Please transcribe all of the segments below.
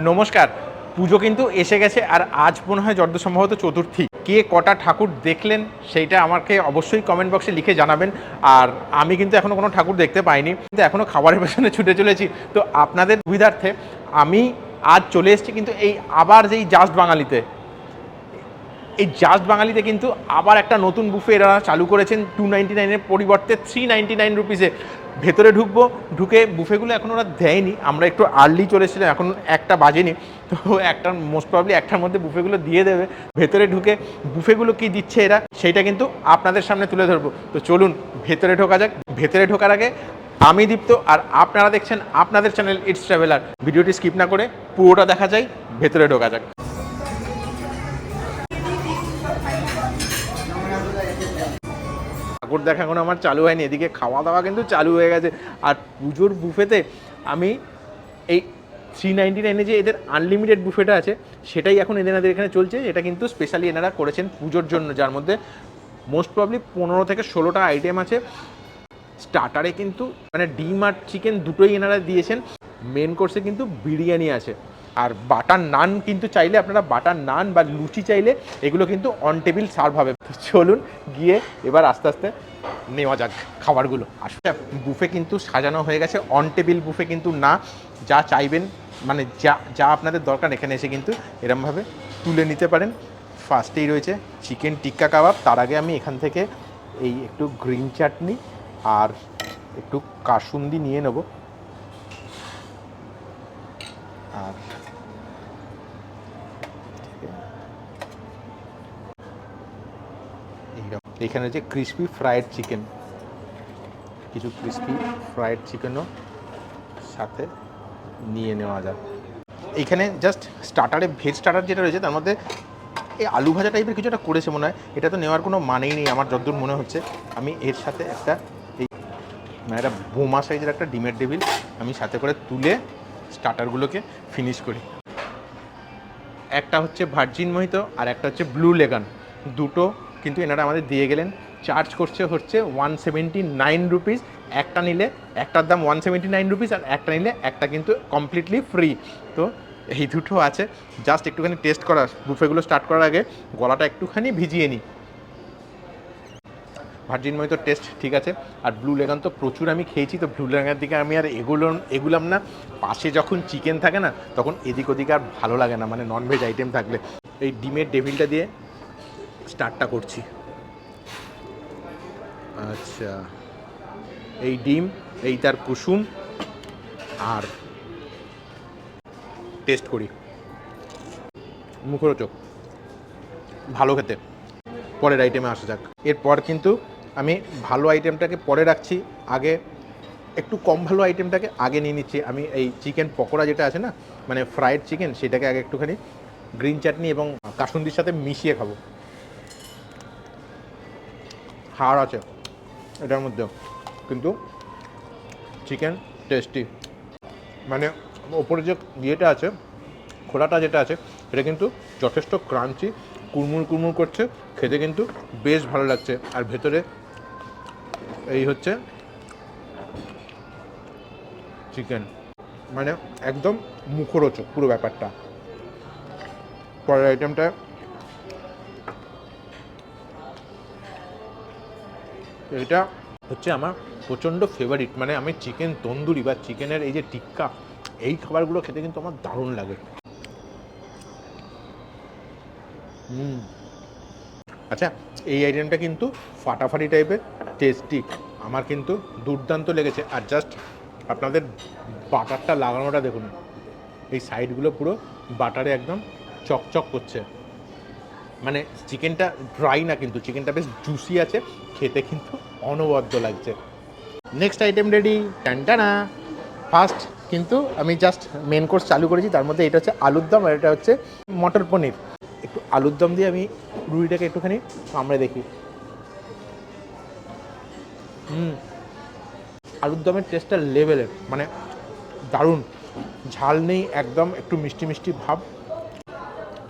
নমস্কার। পুজো কিন্তু এসে গেছে আর আজ মনে হয় যত সম্ভবত চতুর্থী। কে কটা ঠাকুর দেখলেন সেইটা আমাকে অবশ্যই কমেন্ট বক্সে লিখে জানাবেন। আর আমি কিন্তু এখনও কোনো ঠাকুর দেখতে পাইনি, কিন্তু এখনও খাবারের পেছনে ছুটে চলেছি। তো আপনাদের সুবিধার্থে আমি আজ চলে এসেছি কিন্তু এই আবার যেই জাস্ট বাঙালিতে, এই জাস্ট বাঙালিতে কিন্তু আবার একটা নতুন বুফে এরা চালু করেছেন 299-এর পরিবর্তে 399 রুপিসে। ভেতরে ঢুকবো, ঢুকে বুফেগুলো এখন ওরা দেয়নি, আমরা একটু আর্লি চলে এসেছিলাম, এখন একটা বাজেনি। তো একটা মোস্ট প্রবলি একটার মধ্যে বুফেগুলো দিয়ে দেবে। ভেতরে ঢুকে বুফেগুলো কি দিচ্ছে এরা সেইটা কিন্তু আপনাদের সামনে তুলে ধরবো। তো চলুন ভেতরে ঢোকা যাক। ভেতরে ঢোকার আগে আমি দীপ্ত আর আপনারা দেখছেন আপনাদের চ্যানেল ইটস ট্রাভেলার। ভিডিওটি স্কিপ না করে পুরোটা দেখা যায়, ভেতরে ঢোকা যাক। ঠাকুর দেখা এখন আমার চালু হয়নি, এদিকে খাওয়া দাওয়া কিন্তু চালু হয়ে গেছে। আর পুজোর বুফেতে আমি এই 399-এ যে এদের আনলিমিটেড বুফেটা আছে সেটাই এখন এদের এখানে চলছে। এটা কিন্তু স্পেশালি এনারা করেছেন পুজোর জন্য, যার মধ্যে মোস্ট প্রবলি 15 থেকে 16টা আইটেম আছে। স্টার্টারে কিন্তু মানে ডিম আর চিকেন দুটোই এনারা দিয়েছেন। মেন কোর্সে কিন্তু বিরিয়ানি আছে, আর বাটার নান কিন্তু চাইলে আপনারা বাটার নান বা লুচি চাইলে এগুলো কিন্তু অন টেবিল সার্ভ হবে। চলুন গিয়ে এবার আস্তে আস্তে নেওয়া যাক খাবারগুলো। আসলে বুফে কিন্তু সাজানো হয়ে গেছে, অন টেবিল বুফে কিন্তু না। যা চাইবেন মানে যা যা আপনাদের দরকার এখানে এসে কিন্তু এরমভাবে তুলে নিতে পারেন। ফার্স্টেই রয়েছে চিকেন টিক্কা কাবাব। তার আগে আমি এখান থেকে এই একটু গ্রিন চাটনি আর একটু কাসুন্দি নিয়ে নেব। আর এইখানে হচ্ছে ক্রিসপি ফ্রায়েড চিকেন, কিছু ক্রিসপি ফ্রায়েড চিকেনও সাথে নিয়ে নেওয়া যায়। এইখানে জাস্ট স্টার্টারে ভেজ স্টার্টার যেটা রয়েছে তার মধ্যে এই আলু ভাজা টাইপের কিছু একটা করেছে মনে হয়। এটা তো নেওয়ার কোনো মানেই নেই আমার যতদূর মনে হচ্ছে। আমি এর সাথে একটা এই মানে একটা বোমা সাইজের একটা ডিমের টেবিল আমি সাথে করে তুলে স্টার্টারগুলোকে ফিনিশ করি। একটা হচ্ছে ভার্জিন মোহিত আর একটা হচ্ছে ব্লু লেগান, দুটো কিন্তু এনারা আমাদের দিয়ে গেলেন। চার্জ করছে হচ্ছে 179 রুপিস। একটা নিলে একটার দাম 179 রুপিস, আর একটা নিলে একটা কিন্তু কমপ্লিটলি ফ্রি। তো এই দুটো আছে, জাস্ট একটুখানি টেস্ট করা। বুফেগুলো স্টার্ট করার আগে গলাটা একটুখানি ভিজিয়ে নিই। ভার্জিন মোহিতো টেস্ট ঠিক আছে, আর ব্লু লেগান তো প্রচুর আমি খেয়েছি, তো ব্লু লেগানের দিকে আমি আর এগুলাম না। পাশে যখন চিকেন থাকে না তখন এদিক ওদিকে আর ভালো লাগে না, মানে ননভেজ আইটেম থাকলে। এই ডিমের ডেভিলটা দিয়ে স্টার্টটা করছি। আচ্ছা, এই ডিম, এই তার কুসুম, আর টেস্ট করি। মুখরোচক, ভালো খেতে। পরের আইটেমে আসা যাক। এরপর কিন্তু আমি ভালো আইটেমটাকে পরে রাখছি, আগে একটু কম ভালো আইটেমটাকে আগে নিয়ে নিচ্ছি। আমি এই চিকেন পকোড়া যেটা আছে না, মানে ফ্রায়েড চিকেন, সেটাকে আগে একটুখানি গ্রিন চাটনি এবং কাসুন্দির সাথে মিশিয়ে খাবো। হাড় আছে এটার মধ্যে, কিন্তু চিকেন টেস্টি। মানে ওপরে যে ইয়েটা আছে, খোলাটা যেটা আছে, এটা কিন্তু যথেষ্ট ক্রাঞ্চি, কুড়মুড় কুড়মুড় করছে, খেতে কিন্তু বেশ ভালো লাগছে। আর ভেতরে এই হচ্ছে চিকেন, মানে একদম মুখরোচক পুরো ব্যাপারটা। পরের আইটেমটা এটা হচ্ছে আমার প্রচণ্ড ফেভারিট, মানে আমি চিকেন তন্দুরি বা চিকেনের এই যে টিক্কা, এই খাবারগুলো খেতে কিন্তু আমার দারুণ লাগে। আচ্ছা, এই আইটেমটা কিন্তু ফাটাফাটি টাইপের টেস্টি, আমার কিন্তু দুর্দান্ত লেগেছে। আর জাস্ট আপনাদের বাটারটা লাগানোটা দেখুন, এই সাইডগুলো পুরো বাটারে একদম চকচক করছে। মানে চিকেনটা ড্রাই না, কিন্তু চিকেনটা বেশ জুসি আছে, খেতে কিন্তু অনবদ্য লাগছে। নেক্সট আইটেম রেডি, টানটানা। ফার্স্ট কিন্তু আমি জাস্ট মেন কোর্স চালু করেছি, তার মধ্যে এটা হচ্ছে আলুর দম আর এটা হচ্ছে মটর পনির। একটু আলুর দম দিয়ে আমি রুটিটাকে একটুখানি আমরা দেখি। আলুর দমের টেস্টটা লেভেলের, মানে দারুণ। ঝাল নেই, একদম একটু মিষ্টি মিষ্টি ভাব,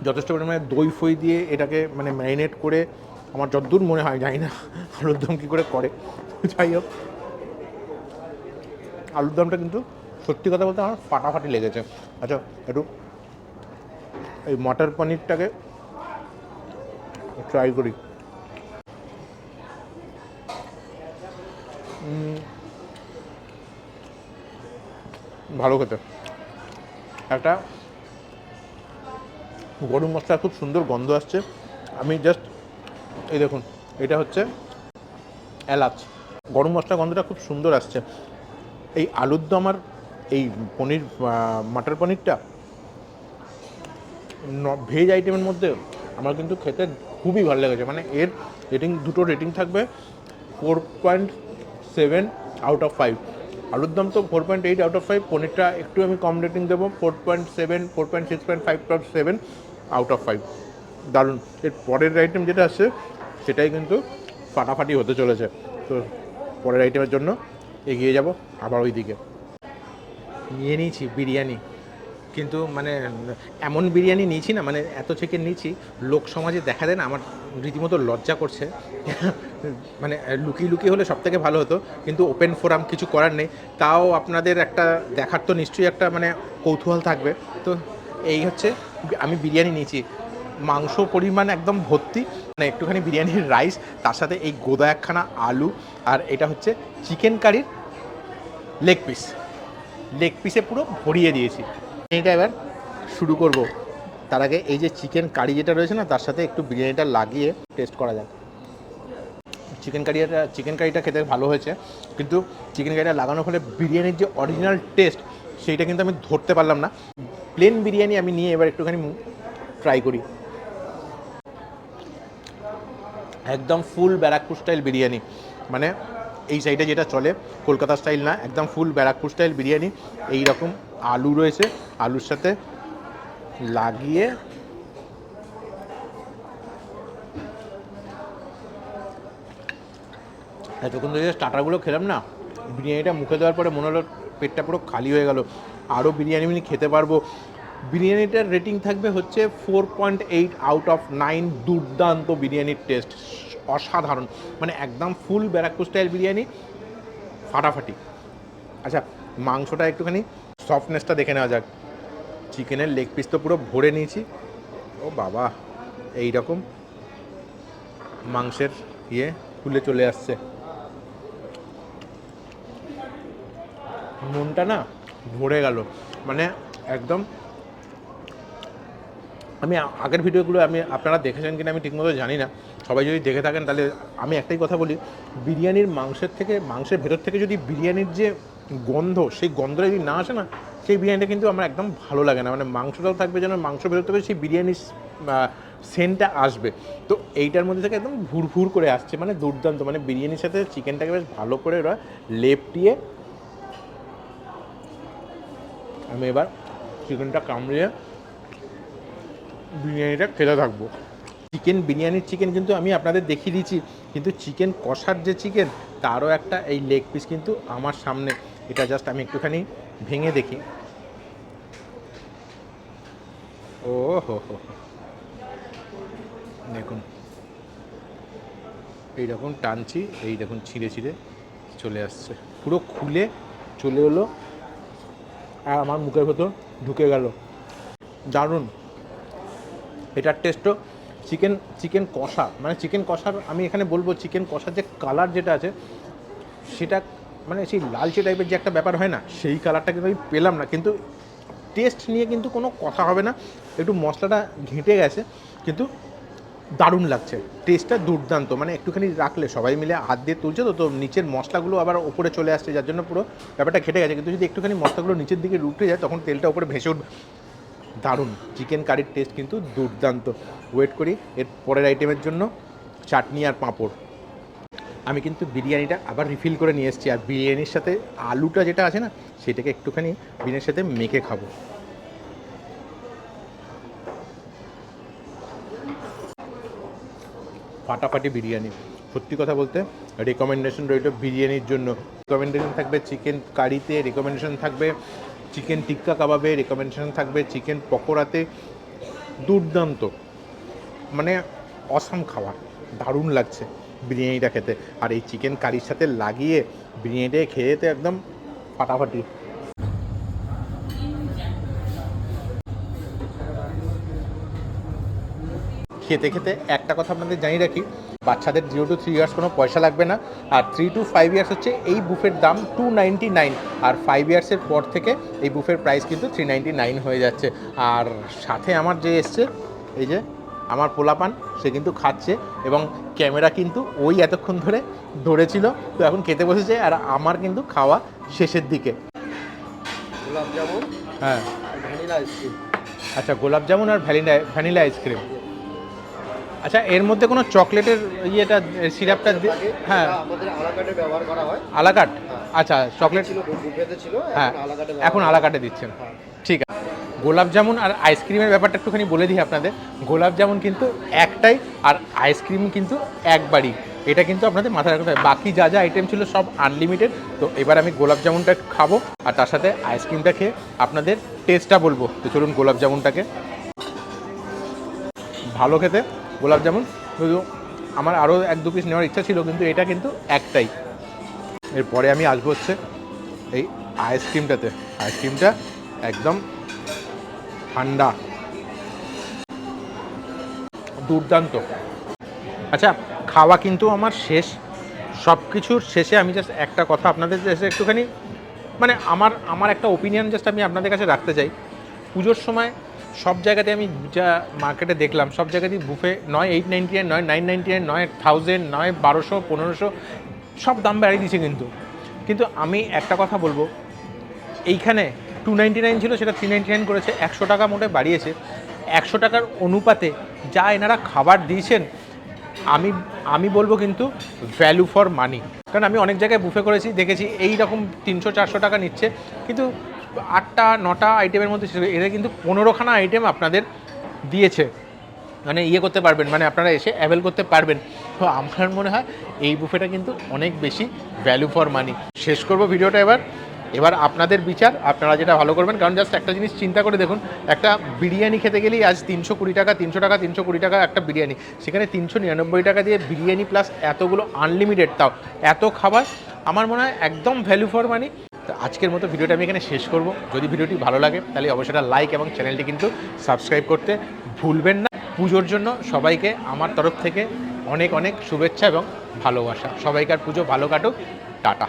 যথেষ্ট পরিমাণে দই ফই দিয়ে এটাকে মানে ম্যারিনেট করে, আমার যতদূর মনে হয়, জানি না আলুর দম কী করে করে, যাই হোক আলুর দমটা কিন্তু সত্যি কথা বলতে আমার ফাটাফাটি লেগেছে। আচ্ছা, একটু এই মটর পনিরটাকে ট্রাই করি। ভালো খেতে। একটা গরম মশলার খুব সুন্দর গন্ধ আসছে। আমি জাস্ট এই দেখুন, এটা হচ্ছে এলাচ, গরম মশলা গন্ধটা খুব সুন্দর আসছে। এই আলুর দম আর এই পনির মাটার পনিরটা ভেজ আইটেমের মধ্যে আমার কিন্তু খেতে খুবই ভালো লেগেছে। মানে এর দুটো রেটিং থাকবে 4.7 আউট অফ 5। আলুর দম তো 4.8 আউট অফ 5, পনিরটা একটু আমি কম রেটিং দেবো, 4.7, 4.6.5.7 আউট অফ 5। দারুণ। এর পরের আইটেম যেটা আসছে সেটাই কিন্তু ফাটাফাটি হতে চলেছে। তো পরের আইটেমের জন্য এগিয়ে যাব আবার ওই দিকে। নিয়ে নিয়েছি বিরিয়ানি, কিন্তু মানে এমন বিরিয়ানি নিয়েছি না, মানে এত চিকেন নিয়েছি লোক সমাজে দেখা দেয় না, আমার রীতিমতো লজ্জা করছে। মানে লুকিয়ে লুকিয়ে হলে সব থেকে ভালো হতো, কিন্তু ওপেন ফোরাম কিছু করার নেই। তাও আপনাদের একটা দেখার তো নিশ্চয়ই একটা মানে কৌতূহল থাকবে। তো এই হচ্ছে, আমি বিরিয়ানি নিয়েছি, মাংস পরিমাণ একদম ভর্তি, মানে একটুখানি বিরিয়ানির রাইস, তার সাথে এই গোদা একখানা আলু, আর এটা হচ্ছে চিকেন কারির লেগ পিসে পুরো ভরিয়ে দিয়েছি। এটা এবার শুরু করব। তার আগে এই যে চিকেন কারি যেটা রয়েছে না, তার সাথে একটু বিরিয়ানিটা লাগিয়ে টেস্ট করা যাক। চিকেন কারিটা খেতে ভালো হয়েছে, কিন্তু চিকেন কারিটা লাগানোর ফলে বিরিয়ানির যে অরিজিনাল টেস্ট সেইটা কিন্তু আমি ধরতে পারলাম না। প্লেন বিরিয়ানি আমি নিয়ে এবার একটুখানি ট্রাই করি। একদম ফুল ব্যারাকপুর স্টাইল বিরিয়ানি, মানে এই সাইডে যেটা চলে কলকাতা স্টাইল না, একদম ফুল ব্যারাকপুর স্টাইল বিরিয়ানি। এই রকম আলু রয়েছে, আলুর সাথে লাগিয়ে যখন ধরে স্টার্টারগুলো খেলাম না, বিরিয়ানিটা মুখে দেওয়ার পরে মনে হলো পেটটা পুরো খালি হয়ে গেল, আরও বিরিয়ানি আমি খেতে পারবো। বিরিয়ানিটার রেটিং থাকবে হচ্ছে 4.8 আউট অফ 9। দুর্দান্ত বিরিয়ানির টেস্ট, অসাধারণ, মানে একদম ফুল ব্যারাকপুর স্টাইল বিরিয়ানি, ফাটাফাটি। আচ্ছা, মাংসটা একটুখানি সফটনেসটা দেখে নেওয়া যাক। চিকেনের লেগ পিস তো পুরো ভরে নিয়েছি। ও বাবা, এই রকম মাংসের খুলে চলে আসছে। মনটা না ভরে গেল, মানে একদম। আমি আগের ভিডিওগুলো আপনারা দেখেছেন কিনা আমি ঠিকমতো জানি না, সবাই যদি দেখে থাকেন তাহলে আমি একটাই কথা বলি, বিরিয়ানির মাংসের ভেতর থেকে যদি বিরিয়ানির যে গন্ধ, সেই গন্ধটা যদি না আসে না, সেই বিরিয়ানিটা কিন্তু আমার একদম ভালো লাগে না। মানে মাংসটাও থাকবে যেন, মাংস ভেতর থেকে সেই বিরিয়ানির সেন্টটা আসবে। তো এইটার মধ্যে থেকে একদম ভুরভুর করে আসছে, মানে দুর্দান্ত। মানে বিরিয়ানির সাথে চিকেনটাকে বেশ ভালো করে ওরা লেপটিয়ে, আমি এবার চিকেনটা কামড়িয়ে বিরিয়ানিটা খেতে থাকবো। বিরিয়ানির চিকেন কিন্তু আমি আপনাদের দেখিয়ে দিয়েছি, কিন্তু চিকেন কষার যে চিকেন, তারও একটা এই লেগ পিস কিন্তু আমার সামনে। এটা জাস্ট আমি একটুখানি ভেঙে দেখি। ও হো হো, দেখুন এইরকম টানছি, এই দেখুন ছিঁড়ে ছিঁড়ে চলে আসছে, পুরো খুলে চলে এলো আর আমার মুখের ভেতর ঢুকে গেল। দারুণ। এটার টেস্টও চিকেন কষা, মানে চিকেন কষার আমি এখানে বলবো, চিকেন কষার যে কালার যেটা আছে সেটা মানে সেই লালচে টাইপের যে একটা ব্যাপার হয় না, সেই কালারটা কিন্তু আমি পেলাম না। কিন্তু টেস্ট নিয়ে কিন্তু কোনো কথা হবে না, একটু মশলাটা ঘেঁটে গেছে, কিন্তু দারুণ লাগছে, টেস্টটা দুর্দান্ত। মানে একটুখানি রাখলে সবাই মিলে হাত দিয়ে তুলছে, তো নিচের মশলাগুলো আবার ওপরে চলে আসছে, যার জন্য পুরো ব্যাপারটা ঘেটে গেছে। কিন্তু যদি একটুখানি মশলাগুলো নিচের দিকে উঠে যায়, তখন তেলটা ওপরে ভেসে উঠবে। দারুণ, চিকেন কারির টেস্ট কিন্তু দুর্দান্ত। ওয়েট করি এর পরের আইটেমের জন্য, চাটনি আর পাঁপড়। আমি কিন্তু বিরিয়ানিটা আবার রিফিল করে নিয়ে এসেছি, আর বিরিয়ানির সাথে আলুটা যেটা আছে না, সেটাকে একটুখানি বিরিয়ানির সাথে মেখে খাবো। ফাটাফাটি বিরিয়ানি, সত্যি কথা বলতে রেকমেন্ডেশন রইল বিরিয়ানির জন্য। রেকমেন্ডেশন থাকবে চিকেন কারিতে, রেকমেন্ডেশন থাকবে চিকেন টিক্কা কাবাবে, রেকমেন্ডেশন থাকবে চিকেন পকোড়াতে। দুর্দান্ত, মানে অসাম খাবার, দারুণ লাগছে বিরিয়ানিটা খেতে। আর এই চিকেন কারির সাথে লাগিয়ে বিরিয়ানিটা খেতে একদম ফাটাফাটি। খেতে খেতে একটা কথা আপনাদের জানিয়ে রাখি, বাচ্চাদের 0 to 3 ইয়ার্স কোনো পয়সা লাগবে না, আর 3 to 5 ইয়ার্স হচ্ছে এই বুফের দাম 299, আর 5 ইয়ার্সের পর থেকে এই বুফের প্রাইস কিন্তু 399 হয়ে যাচ্ছে। আর সাথে আমার যে এসছে, এই যে আমার পোলাপান, সে কিন্তু খাচ্ছে এবং ক্যামেরা কিন্তু ওই এতক্ষণ ধরে ধরেছিল, তো এখন খেতে বসেছে। আর আমার কিন্তু খাওয়া শেষের দিকে। গোলাপ জামুন, হ্যাঁ ভ্যানিলা আইসক্রিম। আচ্ছা, গোলাপ জামুন আর ভ্যানিলা আইসক্রিম। আচ্ছা, এর মধ্যে কোনো চকলেটের ইয়েটা সিরাপটা হ্যাঁ আমাদের আলাকাটে ব্যবহার করা হয়। আলাকাট, আচ্ছা চকলেট ছিল বুফেতে ছিল, হ্যাঁ আলাকাটে এখন আলাকাটে দিচ্ছেন, ঠিক আছে। গোলাপ জামুন আর আইসক্রিমের ব্যাপারটা একটুখানি বলে দিই আপনাদের। গোলাপ জামুন কিন্তু একটাই, আর আইসক্রিম কিন্তু একবারই, এটা কিন্তু আপনাদের মাথায় রাখতে হবে। বাকি যা যা আইটেম ছিল সব আনলিমিটেড। তো এবার আমি গোলাপ জামুনটা খাবো আর তার সাথে আইসক্রিমটা খেয়ে আপনাদের টেস্টটা বলবো। তো চলুন গোলাপ জামুনটাকে, ভালো খেতে গোলাপ জামুন, শুধু আমার আরও 1-2 পিস নেওয়ার ইচ্ছা ছিল, কিন্তু এটা কিন্তু একটাই। এরপরে আমি আসবো হচ্ছে এই আইসক্রিমটাতে। আইসক্রিমটা একদম ঠান্ডা, দুর্দান্ত। আচ্ছা, খাওয়া কিন্তু আমার শেষ। সব কিছুর শেষে আমি জাস্ট একটা কথা আপনাদের কাছে একটুখানি, মানে আমার একটা ওপিনিয়ন জাস্ট আমি আপনাদের কাছে রাখতে চাই। পুজোর সময় সব জায়গাতে আমি যা মার্কেটে দেখলাম, সব জায়গাতেই বুফে নয় 899, নয় 999, নয় 1000, নয় 1200, 1500, সব দাম বাড়িয়ে দিয়েছে। কিন্তু আমি একটা কথা বলবো, এইখানে 299 ছিল, সেটা 399 করেছে, 100 টাকা মোটে বাড়িয়েছে। 100 টাকার অনুপাতে যা এনারা খাবার দিয়েছেন, আমি বলবো কিন্তু ভ্যালু ফর মানি। কারণ আমি অনেক জায়গায় বুফে করেছি, দেখেছি এই রকম 300-400 টাকা নিচ্ছে, কিন্তু 8টা-9টা আইটেমের মধ্যে এরা কিন্তু 15খানা আইটেম আপনাদের দিয়েছে, মানে ইয়ে করতে পারবেন, মানে আপনারা এসে অ্যাভেল করতে পারবেন। তো আমার মনে হয় এই বুফেটা কিন্তু অনেক বেশি ভ্যালু ফর মানি। শেষ করবো ভিডিওটা এবার আপনাদের বিচার, আপনারা যেটা ভালো করবেন। কারণ জাস্ট একটা জিনিস চিন্তা করে দেখুন, একটা বিরিয়ানি খেতে গেলেই আজ 320 টাকা, 320 টাকা একটা বিরিয়ানি, সেখানে 399 টাকা দিয়ে বিরিয়ানি প্লাস এতগুলো আনলিমিটেড, তাও এত খাবার। আমার মনে হয় একদম ভ্যালু ফর মানি। তো আজকের মতো ভিডিওটা আমি এখানে শেষ করব। যদি ভিডিওটি ভালো লাগে তাহলে অবশ্যই লাইক এবং চ্যানেলটি কিন্তু সাবস্ক্রাইব করতে ভুলবেন না। পুজোর জন্য সবাইকে আমার তরফ থেকে অনেক অনেক শুভেচ্ছা এবং ভালোবাসা। সবাইকার পুজো ভালো কাটুক। টাটা।